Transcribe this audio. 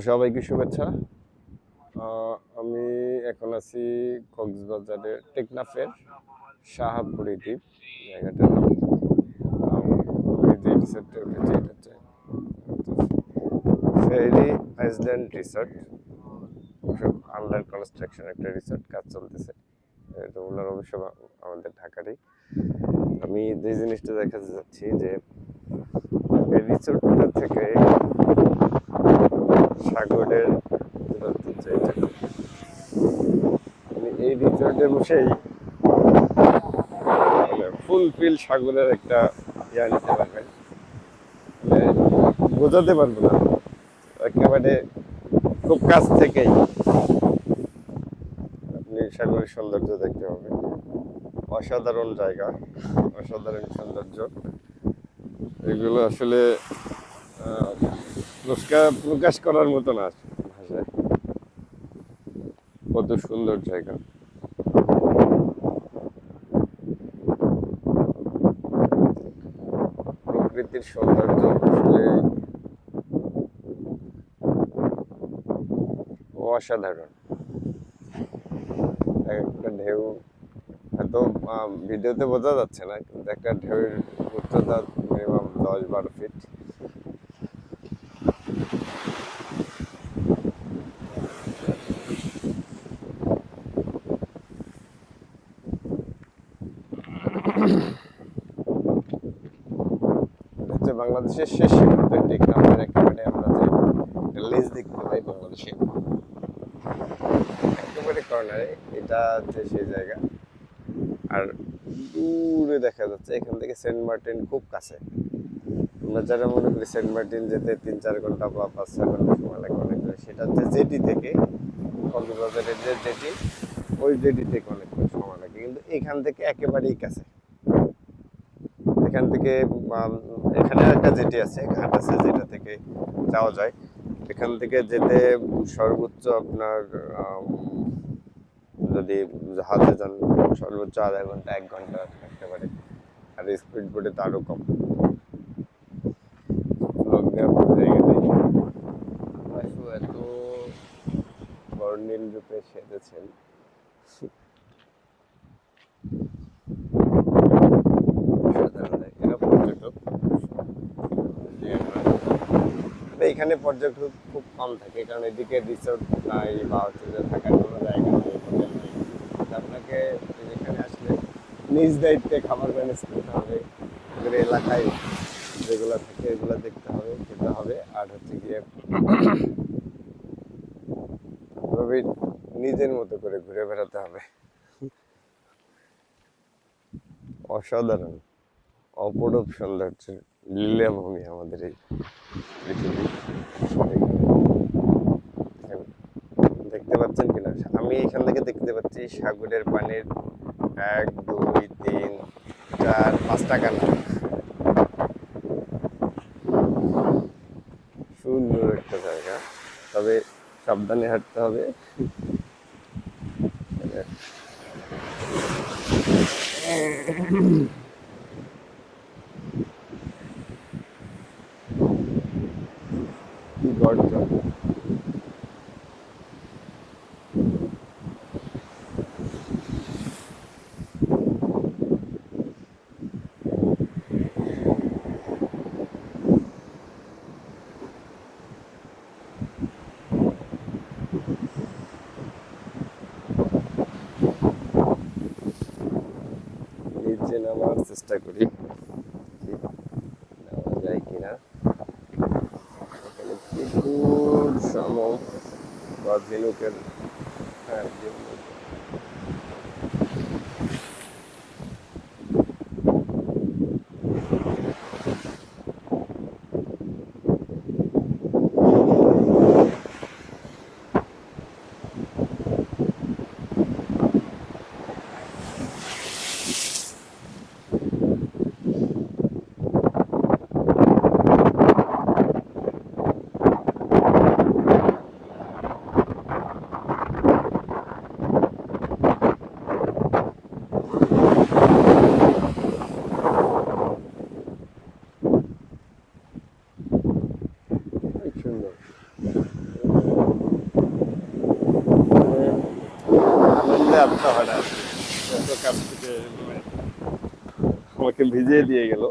সবাইকে শুভেচ্ছা। আমি এখন আছি কক্সবাজারের টেকনাফের শাহাবুড়ি দ্বীপ জায়গাটার নাম। আমি যে রিসোর্টে উঠেছি এটা হচ্ছে ফেরি আইসল্যান্ড রিসোর্ট। সব আন্ডার কনস্ট্রাকশন একটা রিসোর্ট, কাজ চলতেছে। এটা ওনার অবশ্য আমাদের ঢাকারই। আমি যে জিনিসটা দেখাতে যাচ্ছি যে এই রিসোর্টটা থেকে সাগরের দূরত্ব হচ্ছে এটা। এই রিসোর্টে বসেই ফুলফিল সাগরের একটা ইয়া নিতে পারবেন। মানে বোঝাতে পারবো না, একেবারে খুব কাছ থেকেই আপনি সাগরের সৌন্দর্য দেখতে পাবেন। অসাধারণ জায়গা, অসাধারণ সৌন্দর্য। এগুলো আসলে প্রকাশ করার মতো না ভাষায়। কত সুন্দর জায়গা। প্রকৃতির সৌন্দর্য আসলে অসাধারণ। একটা ঢেউ হয়তো ভিডিওতে বোঝা যাচ্ছে না, কিন্তু একটা ঢেউয়ের উচ্চতা মিনিমাম 10-12 ফিট। হচ্ছে বাংলাদেশের শেষ সীমান্ত টেকনাফের একেবারে আমরা যে লেজ দেখতে পাই বাংলাদেশে একেবারে কর্নারে, এটা হচ্ছে সেই জায়গা। আর দূরে দেখা যাচ্ছে এখান থেকে সেন্ট মার্টিন খুব কাছে। আমরা যারা মনে করি সেন্ট মার্টিন যেতে 3-4 ঘন্টা বা 5-6 ঘন্টা সময় লাগে অনেক দূরে, সেটা হচ্ছে জেটি থেকে, কক্সবাজারের যে জেটি, ওই জেটি থেকে অনেকক্ষণ সময় লাগে, কিন্তু এখান থেকে একেবারেই কাছে। এখান থেকে এখানে একটা জেটি আছে, ঘাট আছে, যেটা থেকে যাওয়া যায়। এখান থেকে যেতে সর্বোচ্চ আপনার যদি জাহাজে যান সর্বোচ্চ আধা ঘন্টা 1 ঘন্টা লাগতে পারে। আর স্পিড বোটে তো আরো কম। ব্লগ দেওয়া পুরো জায়গাটাই এত বর্ণিল রূপে সেজেছেন। এরা পর্যটক, এখানে পর্যটক খুব কম থাকে, কারণ এদিকে রিসোর্ট নাই বা হচ্ছে যে থাকার কোনো জায়গা নেই, হোটেল নেই। আপনাকে এখানে আসলে নিজ দায়িত্বে খাবার ম্যানেজ করতে হবে, এবারে এলাকায় যেগুলো থাকে এগুলো দেখতে হবে, খেতে হবে, আর হচ্ছে গিয়ে নিজের মতো করে ঘুরে বেড়াতে হবে। অসাধারণ, অপরূপ সৌন্দর্যের লীলাভূমি আমাদের এই পৃথিবী। দেখতে পাচ্ছেন কিনা, আমি এখান থেকে দেখতে পাচ্ছি সাগরের পানির 1, 2, 3, 4, 5টা কানা। সুন্দর একটা জায়গা, তবে সাবধানে হাঁটতে হবে। কি গর্জন! নিচে নামার চেষ্টা করি, নামা যায় কিনা। এখানে বিপুল শামুক বা ঝিনুকের, হ্যাঁ, অনেক সুন্দর। আত্মা হারা এত কাছ থেকে মানে আমাকে ভিজিয়ে দিয়ে গেল